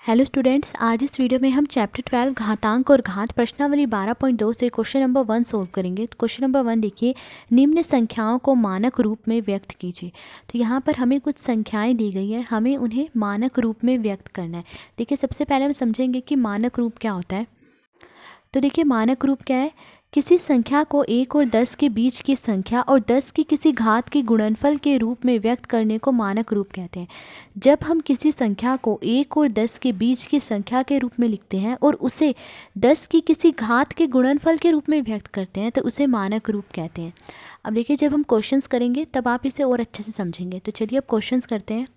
Hello students, आज इस video में हम चैप्टर 12 घातांक और घात प्रश्नावली 12.2 से क्वेश्चन नंबर 1 सोल्व करेंगे। तो क्वेश्चन नंबर 1 देखिए, निम्न संख्याओं को मानक रूप में व्यक्त कीजिए। तो यहाँ पर हमें कुछ संख्याएं दी गई हैं, हमें उन्हें मानक रूप में व्यक्त करना है। देखिए, सबसे पहले हम समझेंगे कि मानक रूप क्या होता है। तो देखिए, मानक रूप क्या है, किसी संख्या को 1 और 10 के बीच की संख्या और 10 की किसी घात के गुणनफल के रूप में व्यक्त करने को मानक रूप कहते हैं। जब हम किसी संख्या को 1 और 10 के बीच की संख्या के रूप में लिखते हैं और उसे 10 की किसी घात के गुणनफल के रूप में व्यक्त करते हैं तो उसे मानक रूप कहते हैं। अब देखिए, जब हम क्वेश्चंस करेंगे तब आप इसे और अच्छे से समझेंगे। तो चलिए अब क्वेश्चंस करते हैं।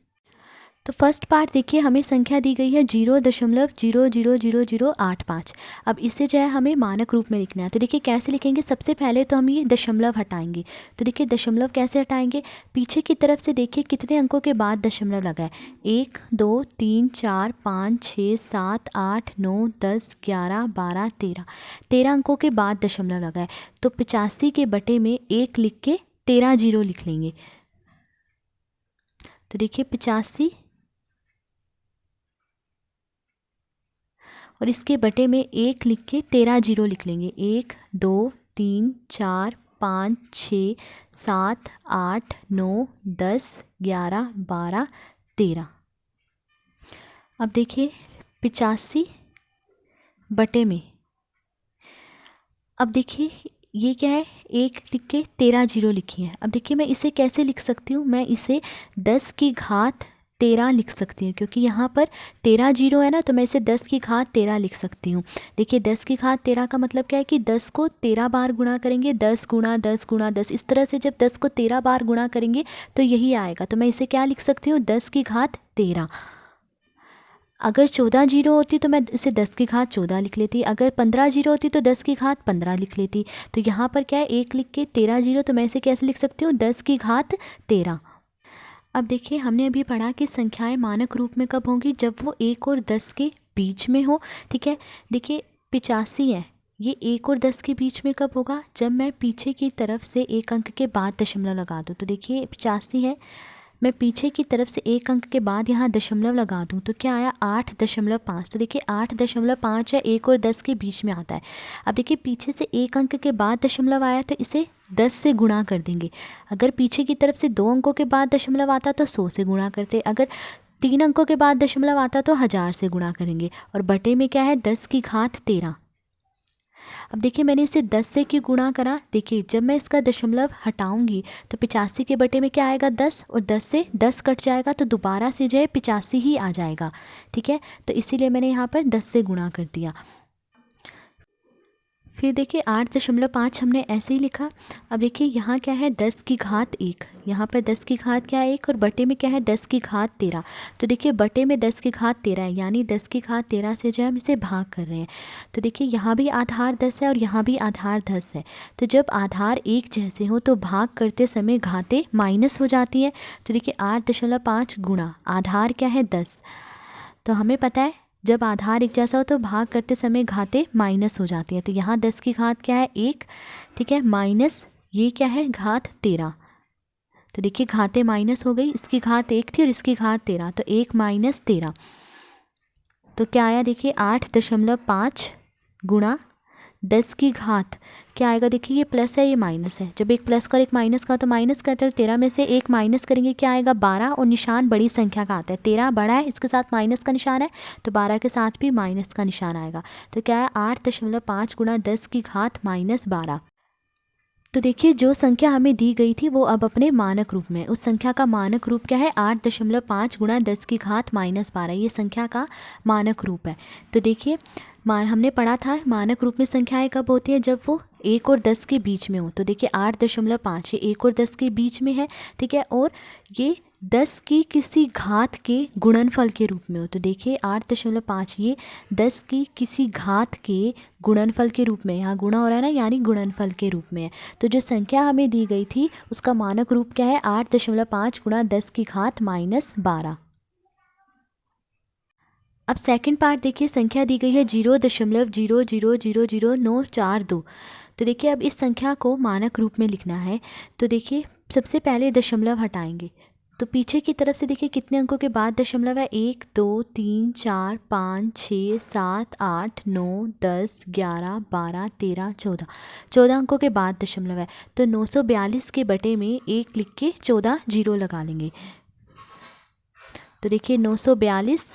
तो फर्स्ट पार्ट देखिए, हमें संख्या दी गई है 0.0000085। अब इसे जो है हमें मानक रूप में लिखना है। तो देखिए कैसे लिखेंगे, सबसे पहले तो हम ये दशमलव हटाएंगे। तो देखिए दशमलव कैसे हटाएंगे, पीछे की तरफ से देखिए कितने अंकों के बाद दशमलव लगा है। 1 2 3 4 5 6 7 8 9 10 11 12 13 अंकों के बाद दशमलव लगा है। तो 85 के बटे में 1 लिख के 13 जीरो लिख लेंगे। तो देखिए 85 और इसके बटे में 1 लिख के 13 जीरो लिख लेंगे। 1 2 3 4 5 6 7 8 9 10 11 12 13। अब देखिए 85 बटे में, अब देखिए ये क्या है, 1 लिख के 13 जीरो लिखी है। अब देखिए मैं इसे कैसे लिख सकती हूँ, मैं इसे 10 की घात 13 लिख सकती हूँ, क्योंकि यहाँ पर 13 जीरो है ना, तो मैं इसे 10 की घात 13 लिख सकती हूँ। देखिए 10 की घात 13 का मतलब क्या है कि 10 को 13 बार गुणा करेंगे, 10 गुणा 10 गुणा 10, इस तरह से जब 10 को 13 बार गुणा करेंगे तो यही आएगा। तो मैं इसे क्या लिख सकती हूँ, 10 की घात 13। अगर 14 जीरो होती तो मैं इसे 10 की घात 14 लिख लेती। अगर 15 जीरो होती तो 10 की घात 15 लिख लेती। तो यहाँ पर क्या है, 1 लिख के 13 जीरो, तो मैं इसे कैसे लिख सकती हूँ, 10 की घात 13। अब देखिए हमने अभी पढ़ा कि संख्याएं मानक रूप में कब होंगी, जब वो 1 और 10 के बीच में हो। ठीक है, देखिए 85 है, ये 1 और 10 के बीच में कब होगा, जब मैं पीछे की तरफ से एक अंक के बाद दशमलव लगा दूँ। तो देखिए 85 है, मैं पीछे की तरफ से एक अंक के बाद यहाँ दशमलव लगा दूँ तो क्या आया, 8.5। तो देखिए 8.5 है, 1 और 10 के बीच में आता है। अब देखिए पीछे से एक अंक के बाद दशमलव आया तो इसे 10 से गुणा कर देंगे। अगर पीछे की तरफ से 2 अंकों के बाद दशमलव आता तो 100 से गुणा करते। अगर 3 अंकों के बाद दशमलव आता तो 1000 से गुणा करेंगे। और बटे में क्या है, 10 की घात 13। अब देखिए मैंने इसे 10 से क्यों गुणा करा, देखिए जब मैं इसका दशमलव हटाऊंगी तो 85 के बटे में क्या आएगा, 10, और 10 से 10 कट जाएगा तो दोबारा से जो है 85 ही आ जाएगा। ठीक है, तो इसीलिए मैंने यहाँ पर 10 से गुणा कर दिया। फिर देखिए 8.5 हमने ऐसे ही लिखा। अब देखिए यहाँ क्या है, 10 की घात 1, यहाँ पर 10 की घात क्या है 1, और बटे में क्या है, 10 की घात 13। तो देखिए बटे में 10 की घात 13 है, यानी 10 की घात 13 से जो है हम इसे भाग कर रहे हैं। तो देखिए यहाँ भी आधार 10 है और यहाँ भी आधार 10 है। तो जब आधार एक जैसे हो तो भाग करते समय घातें माइनस हो जाती है। तो देखिए 8.5 गुणा आधार क्या है 10, तो हमें पता है जब आधार एक जैसा हो तो भाग करते समय घातें माइनस हो जाती है। तो यहाँ 10 की घात क्या है 1, ठीक है, माइनस ये क्या है घात 13। तो देखिए घातें माइनस हो गई, इसकी घात 1 थी और इसकी घात 13, तो 1 माइनस 13। तो क्या आया, देखिए 8.5 गुणा 10 की घात क्या आएगा, देखिए ये प्लस है ये माइनस है, जब एक प्लस का और एक माइनस का तो माइनस करते हैं। 13 में से एक माइनस करेंगे क्या आएगा, 12, और निशान बड़ी संख्या का आता है। 13 बड़ा है, इसके साथ माइनस का निशान है, तो 12 के साथ भी माइनस का निशान आएगा। तो क्या है, 8.5 गुणा 10 की घात -12। तो देखिए जो संख्या हमें दी गई थी वो अब अपने मानक रूप में, उस संख्या का मानक रूप क्या है, 8.5 गुणा 10 की घात -12, ये संख्या का मानक रूप है। तो देखिए हमने पढ़ा था मानक रूप में संख्याएं कब होती हैं, जब वो 1 और 10 के बीच में हो। तो देखिए 8.5 ये 1 और 10 के बीच में है, ठीक है, और ये 10 की किसी घात के गुणनफल के रूप में हो। तो देखिए 8.5 ये 10 की किसी घात के गुणनफल के रूप में, यहाँ गुणा हो रहा है ना, यानी गुणनफल के रूप में है। तो जो संख्या हमें दी गई थी उसका मानक रूप क्या है, 8.5 गुणा 10 की घात -12। अब सेकंड पार्ट देखिए, संख्या दी गई है 0.0000942। तो देखिए अब इस संख्या को मानक रूप में लिखना है। तो देखिए सबसे पहले दशमलव हटाएंगे, तो पीछे की तरफ से देखिए कितने अंकों के बाद दशमलव है, 1 2 3 4 5 6 7 8 9 10 11 12 13 14, 14 अंकों के बाद दशमलव है। तो 942 के बटे में 1 लिख के 14 जीरो लगा लेंगे। तो देखिए 942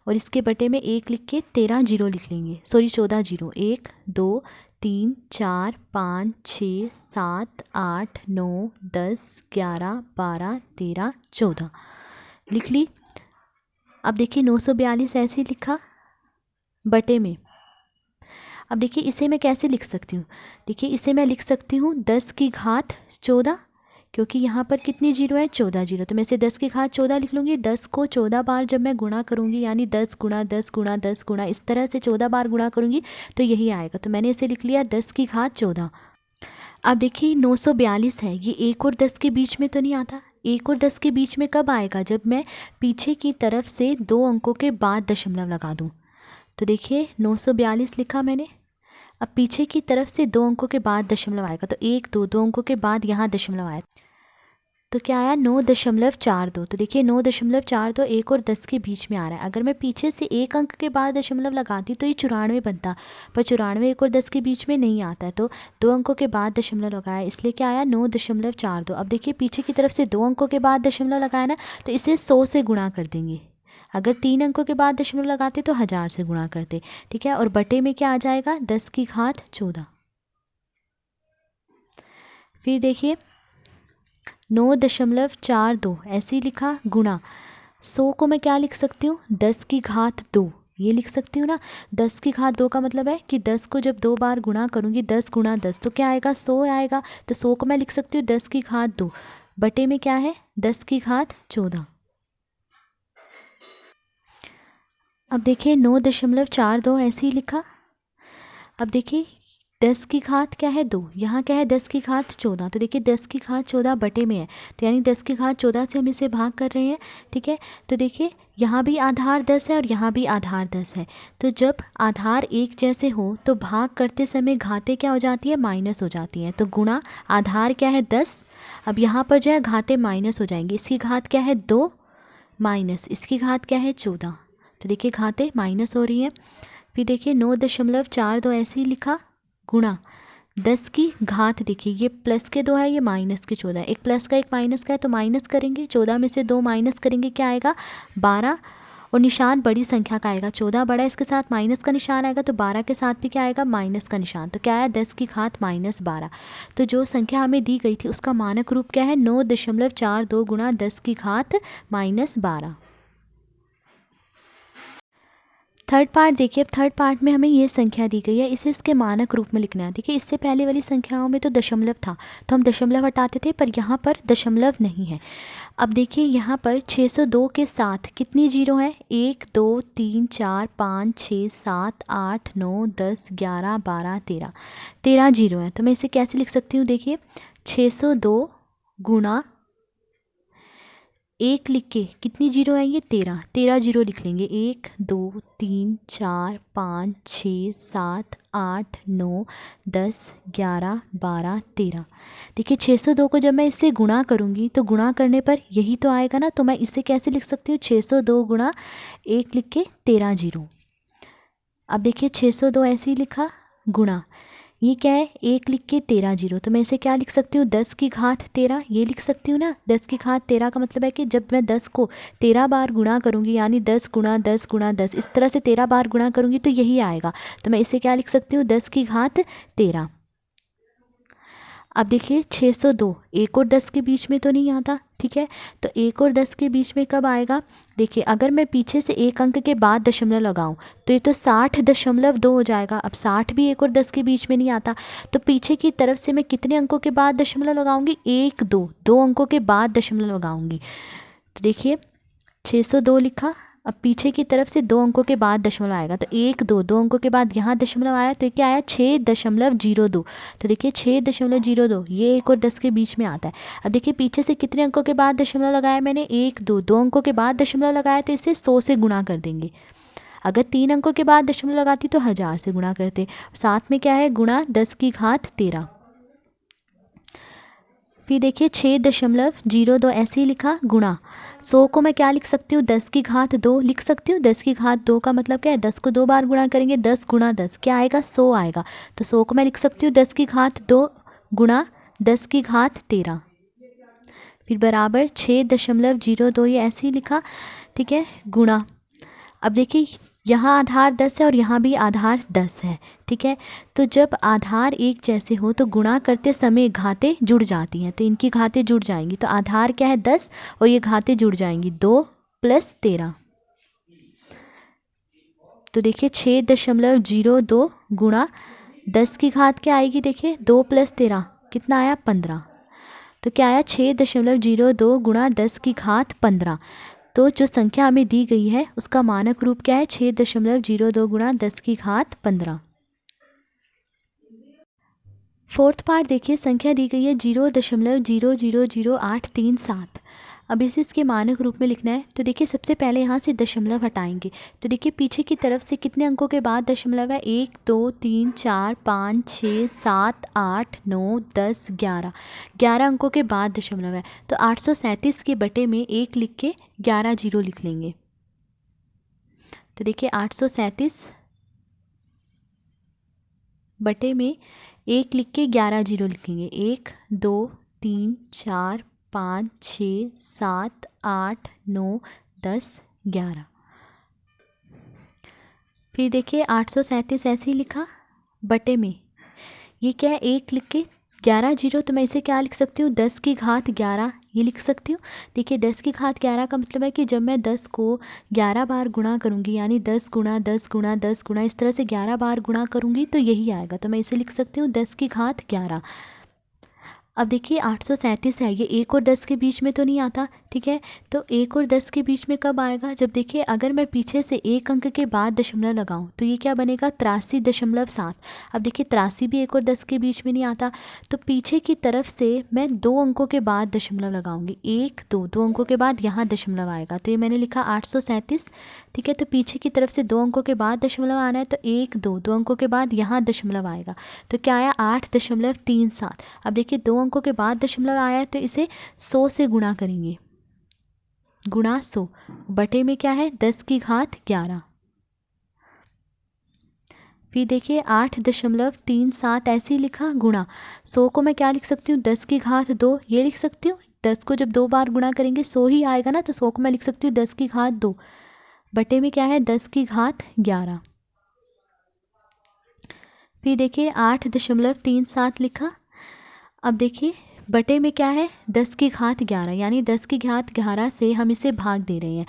और इसके बटे में 1 लिख के 13 जीरो लिख लेंगे, सॉरी 14 जीरो। 1 2 3 4 5 6 7 8 9 10 11 12 13 14 लिख ली। अब देखिए 942 ऐसे ही लिखा बटे में। अब देखिए इसे मैं कैसे लिख सकती हूँ, देखिए इसे मैं लिख सकती हूँ 10 की घात 14, क्योंकि यहाँ पर कितनी जीरो है, 14 जीरो। तो मैं इसे 10 की घात 14 लिख लूँगी। 10 को 14 बार जब मैं गुणा करूँगी, यानी 10 गुणा 10 गुणा 10 गुणा, इस तरह से 14 बार गुणा करूँगी तो यही आएगा। तो मैंने इसे लिख लिया 10 की घात 14। अब देखिए 942 है, ये 1 और 10 के बीच में तो नहीं आता। 1 और 10 के बीच में कब आएगा, जब मैं पीछे की तरफ से 2 अंकों के बाद दशमलव लगा दूँ। तो देखिए 942 लिखा मैंने। अब पीछे की तरफ से 2 अंकों के बाद दशमलव आएगा, तो 1 2 2 अंकों के बाद यहाँ दशमलव आया, तो क्या आया 9.42। तो देखिए 9.42 1 और 10 के बीच में आ रहा है। अगर मैं पीछे से 1 अंक के बाद दशमलव लगाती तो ये 94 बनता, पर 94 1 और 10 के बीच में नहीं आता है, तो 2 अंकों के बाद दशमलव लगाया, इसलिए क्या आया 9.42। अब देखिए पीछे की तरफ से 2 अंकों के बाद दशमलव लगाया ना, तो इसे 100 से गुणा कर देंगे। अगर 3 अंकों के बाद दशमलव लगाते तो 1000 से गुणा करते, ठीक है। और बटे में क्या आ जाएगा 10 की घात 14। फिर देखिए 9.42 ऐसे ही लिखा गुणा 100 को मैं क्या लिख सकती हूँ 10 की घात 2, ये लिख सकती हूँ ना। 10 की घात 2 का मतलब है कि 10 को जब 2 बार गुणा करूँगी, 10 गुणा 10 तो क्या आएगा 100 आएगा। तो 100 को मैं लिख सकती हूँ 10 की घात 2, बटे में क्या है 10 की घात 14। अब देखिए 9.42 ऐसे ही लिखा। अब देखिए 10 की घात क्या है 2, यहाँ क्या है 10 की घात 14। तो देखिए 10 की घात 14 बटे में है, तो यानी 10 की घात 14 से हम इसे भाग कर रहे हैं, ठीक है। तो देखिए यहाँ भी आधार 10 है और यहाँ भी आधार 10 है। तो जब आधार एक जैसे हो तो भाग करते समय घातें क्या हो जाती है, माइनस हो जाती हैं। तो गुणा आधार क्या है 10, अब यहाँ पर जो है घातें माइनस हो जाएंगी। इसकी घात क्या है 2 माइनस इसकी घात क्या है 14, तो देखिए घातें माइनस हो रही हैं। फिर देखिए 9.42 ऐसे ही लिखा गुणा 10 की घात, देखिए ये प्लस के 2 है, ये माइनस के 14 है। एक प्लस का एक माइनस का है, तो माइनस करेंगे, 14 में से 2 माइनस करेंगे, क्या आएगा 12। और निशान बड़ी संख्या का आएगा, 14 बड़ा इसके साथ माइनस का निशान आएगा, तो 12 के साथ भी क्या आएगा माइनस का निशान। तो क्या आया 10 की घात -12। तो जो संख्या हमें दी गई थी उसका मानक रूप क्या है 9.42 गुणा 10 की घात -12। थर्ड पार्ट देखिए, अब थर्ड पार्ट में हमें ये संख्या दी गई है, इसे इसके मानक रूप में लिखना है। देखिए इससे पहले वाली संख्याओं में तो दशमलव था, तो हम दशमलव हटाते थे, पर यहाँ पर दशमलव नहीं है। अब देखिए यहाँ पर 602 के साथ कितनी जीरो है, 1 2 3 4 5 6 7 8 9 10 11 12 13, 13 जीरो है। तो मैं इसे कैसे लिख सकती हूँ, देखिए 602 गुणा 1 लिख के कितनी जीरो है ये 13, 13 जीरो लिख लेंगे। 1 2 3 4 5 6 7 8 9 10 11 12 13। देखिए 602 को जब मैं इससे गुणा करूँगी तो गुणा करने पर यही तो आएगा ना, तो मैं इसे कैसे लिख सकती हूँ 602 गुणा 1 लिख के 13 जीरो। अब देखिए 602 ऐसे ही लिखा गुणा, ये क्या है 1 लिख के 13 जीरो, तो मैं इसे क्या लिख सकती हूँ 10 की घात 13, ये लिख सकती हूँ ना। 10 की घात 13 का मतलब है कि जब मैं 10 को 13 बार गुणा करूँगी, यानी 10 गुणा 10 गुणा 10, इस तरह से 13 बार गुणा करूँगी तो यही आएगा। तो मैं इसे क्या लिख सकती हूँ 10 की घात 13। अब देखिए 602 1 और 10 के बीच में तो नहीं आता, ठीक है। तो 1 और 10 के बीच में कब आएगा, देखिए अगर मैं पीछे से 1 अंक के बाद दशमलव लगाऊं तो ये तो 60.2 हो जाएगा। अब 60 भी 1 और 10 के बीच में नहीं आता, तो पीछे की तरफ से मैं कितने अंकों के बाद दशमलव लगाऊंगी, 1 2 2 अंकों के बाद दशमलव लगाऊंगी। तो देखिए 602 लिखा, अब पीछे की तरफ से 2 अंकों के बाद दशमलव आएगा, तो 1 2 2 अंकों के बाद यहाँ दशमलव आया, तो ये क्या आया 6.02। तो देखिए 6.02 ये 1 और 10 के बीच में आता है। अब देखिए पीछे से कितने अंकों के बाद दशमलव लगाया मैंने, 1 2 2 अंकों के बाद दशमलव लगाया, तो इसे 100 से गुणा कर देंगे। अगर 3 अंकों के बाद दशमलव लगाती तो 1000 से गुणा करते। साथ में क्या है गुणा 10 की घात 13। फिर देखिए 6.02 ऐसे ही लिखा गुणा 100 को मैं क्या लिख सकती हूँ 10 की घात 2 लिख सकती हूँ। 10 की घात 2 का मतलब क्या है 10 को 2 बार गुणा करेंगे 10 गुणा 10 क्या आएगा 100 आएगा। तो 100 को मैं लिख सकती हूँ 10 की घात 2 गुणा 10 की घात 13 फिर बराबर 6.02 ये ऐसे ही लिखा ठीक है गुणा। अब देखिए यहाँ आधार 10 है और यहाँ भी आधार 10 है ठीक है। तो जब आधार एक जैसे हो तो गुणा करते समय घातें जुड़ जाती हैं तो इनकी घातें जुड़ जाएंगी। तो आधार क्या है 10 और ये घातें जुड़ जाएंगी 2 + 13। तो देखिए 6.02 गुणा 10 की घात क्या आएगी देखिए 2 + 13 कितना आया 15। तो क्या आया 6.02 गुणा 10 की घात 15। तो जो संख्या हमें दी गई है उसका मानक रूप क्या है 6.02 गुणा 10 की घात 15। फोर्थ पार्ट देखिए संख्या दी गई है 0.000837। अब इसे इसके मानक रूप में लिखना है। तो देखिए सबसे पहले यहाँ से दशमलव हटाएंगे। तो देखिए पीछे की तरफ से कितने अंकों के बाद दशमलव है 1 2 3 4 5 6 7 8 9 10 11 11 अंकों के बाद दशमलव है। तो 837 के बटे में 1 लिख के 11 जीरो लिख लेंगे। तो देखिए 837 बटे में 1 लिख के 11 जीरो लिखेंगे 1 2 3 4 5 6 7 8 9 10 11। फिर देखिए 837 ऐसे ही लिखा बटे में ये क्या है 1 लिख के 11 जीरो। तो मैं इसे क्या लिख सकती हूँ 10 की घात 11 ये लिख सकती हूँ। देखिए 10 की घात 11 का मतलब है कि जब मैं 10 को 11 बार गुणा करूँगी यानी 10 गुणा 10 गुणा 10 गुणा इस तरह से 11 बार गुणा करूँगी तो यही आएगा। तो मैं इसे लिख सकती हूँ 10 की घात 11। अब देखिए 837 है ये 1 और 10 के बीच में तो नहीं आता ठीक है। तो 1 और 10 के बीच में कब आएगा जब देखिए अगर मैं पीछे से 1 अंक के बाद दशमलव लगाऊं तो ये क्या बनेगा 83.7। अब देखिए 83 भी 1 और 10 के बीच में नहीं आता। तो पीछे की तरफ से मैं 2 अंकों के बाद दशमलव लगाऊंगी 1 2 2 अंकों के बाद यहाँ दशमलव आएगा। तो ये मैंने लिखा 837 ठीक है। तो पीछे की तरफ से 2 अंकों के बाद दशमलव आना है तो 1 2 2 अंकों के बाद यहाँ दशमलव आएगा। तो क्या आया 8.37। अब देखिए 2 अंकों के बाद दशमलव आया है तो इसे 100 से गुणा करेंगे गुणा 100 बटे में क्या है 10 की घात 11। फिर देखिए 8.37 ऐसे ही लिखा गुणा 100 को मैं क्या लिख सकती हूँ 10 की घात 2 ये लिख सकती हूँ। 10 को जब 2 बार गुणा करेंगे 100 ही आएगा ना। तो 100 को मैं लिख सकती हूँ 10 की घात 2 बटे में क्या है 10 की घात 11। फिर देखिए 8.37 लिखा। अब देखिए बटे में क्या है 10 की घात 11 यानी 10 की घात 11 से हम इसे भाग दे रहे हैं।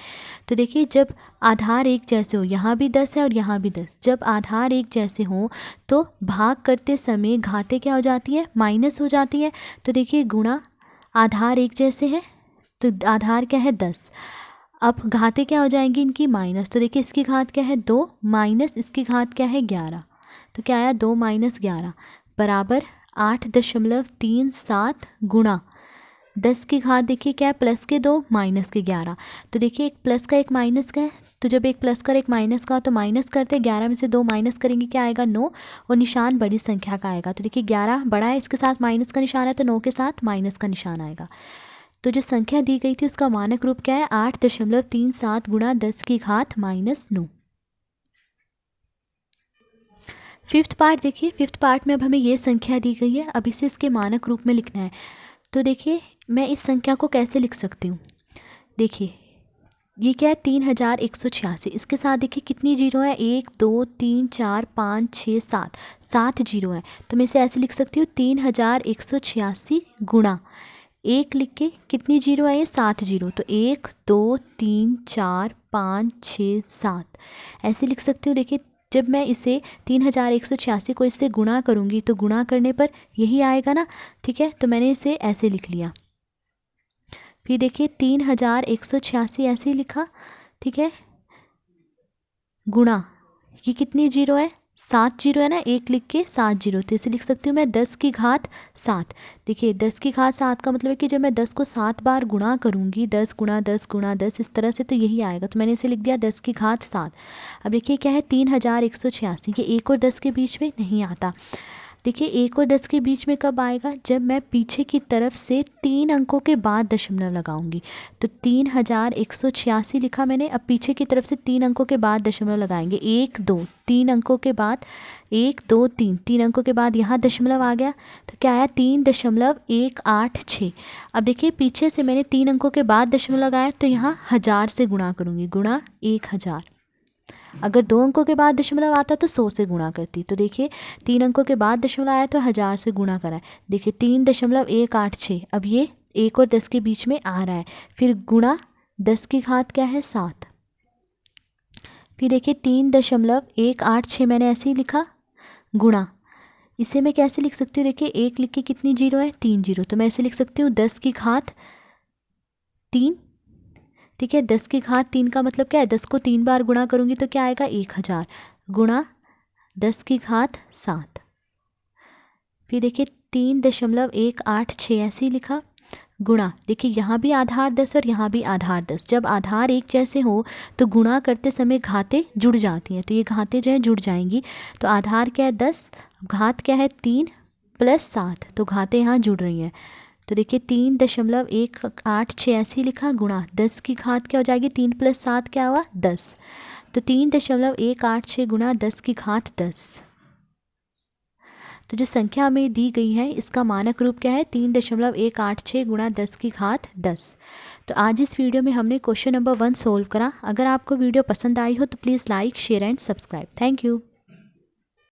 तो देखिए जब आधार एक जैसे हो यहाँ भी 10 है और यहाँ भी 10 जब आधार एक जैसे हो तो भाग करते समय घातें क्या हो जाती है माइनस हो जाती है। तो देखिए गुणा आधार एक जैसे है तो आधार क्या है 10। अब घातें क्या हो जाएंगी इनकी माइनस। तो देखिए इसकी घात क्या है 2 माइनस इसकी घात क्या है 11। तो क्या आया 2 - 11 बराबर 8.37 गुणा 10 की घात देखिए क्या है प्लस के 2 माइनस के 11। तो देखिए एक प्लस का एक माइनस का है तो जब एक प्लस का और एक माइनस का तो माइनस करते 11 में से 2 माइनस करेंगे क्या आएगा 9 और निशान बड़ी संख्या का आएगा। तो देखिए 11 बड़ा है इसके साथ माइनस का निशान है तो 9 के साथ माइनस का निशान आएगा। तो जो संख्या दी गई थी उसका मानक रूप क्या है 8.37 गुणा 10 की घात -9। फिफ्थ पार्ट देखिए फिफ्थ पार्ट में अब हमें ये संख्या दी गई है। अब इसे इसके मानक रूप में लिखना है। तो देखिए मैं इस संख्या को कैसे लिख सकती हूँ। देखिए ये क्या है 3186 इसके साथ देखिए कितनी जीरो है 1 2 3 4 5 6 7 7 जीरो है। तो मैं इसे ऐसे लिख सकती हूँ 3186 गुणा 1 लिख के कितनी जीरो है ये 7 जीरो। तो 1 2 3 4 5 6 7 ऐसे लिख सकती हूँ। देखिए जब मैं इसे 3186 को इससे गुणा करूँगी तो गुणा करने पर यही आएगा ना ठीक है। तो मैंने इसे ऐसे लिख लिया। फिर देखिए 3186 ऐसे ही लिखा ठीक है गुणा ये कितनी जीरो है 7 जीरो है ना 1 लिख के 7 जीरो। तो इसे लिख सकती हूँ मैं 10 की घात 7। देखिए 10 की घात 7 का मतलब है कि जब मैं 10 को 7 बार गुणा करूँगी 10 गुणा 10 गुणा 10 इस तरह से तो यही आएगा। तो मैंने इसे लिख दिया 10 की घात 7। अब देखिए क्या है 3186 ये 1 और 10 के बीच में नहीं आता। देखिए 1 और 10 के बीच में कब आएगा, जब मैं पीछे की तरफ से 3 अंकों के बाद दशमलव लगाऊंगी। तो 3186 लिखा मैंने, अब पीछे की तरफ से 3 अंकों के बाद दशमलव लगाएंगे। 1 2 3 अंकों के बाद 1 2 3 3 अंकों के बाद यहाँ दशमलव आ गया, तो क्या आया 3.186। अब देखिए पीछे से मैंने 3 अंकों के बाद दशमलव लगाया, तो यहाँ 1000 से गुणा करूँगी, गुणा 1000। अगर 2 अंकों के बाद दशमलव आता तो 100 से गुणा करती। तो देखिए 3 अंकों के बाद दशमलव आया तो 1000 से गुणा करा है। देखिए 3.186, अब ये 1 और 10 के बीच में आ रहा है, फिर गुणा 10 की घात क्या है 7। फिर देखिए 3.186 मैंने ऐसे ही लिखा, गुणा, इसे मैं कैसे लिख सकती हूँ, देखिए 1 लिख के कितनी जीरो है, 3 जीरो, तो मैं ऐसे लिख सकती हूँ 10 की घात 3। ठीक है, 10 की घात 3 का मतलब क्या है, 10 को 3 बार गुणा करूँगी तो क्या आएगा 1000, गुणा 10 की घात 7। फिर देखिए 3.186 ऐसे ही लिखा, गुणा, देखिए यहाँ भी आधार 10 और यहाँ भी आधार 10। जब आधार एक जैसे हो तो गुणा करते समय घातें जुड़ जाती हैं, तो ये घातें जो है जुड़ जाएंगी। तो आधार क्या है 10, घात क्या है 3 + 7, तो घातें यहाँ जुड़ रही हैं। तो देखिए 3.186 ऐसे ही लिखा, गुणा 10 की घात क्या हो जाएगी, 3 + 7 क्या हुआ 10। तो 3.186 गुणा 10 की घात 10। तो जो संख्या हमें दी गई है इसका मानक रूप क्या है, 3.186 गुणा 10 की घात 10। तो आज इस वीडियो में हमने क्वेश्चन नंबर 1 सोल्व करा। अगर आपको वीडियो पसंद आई हो तो please like, share and subscribe. Thank you.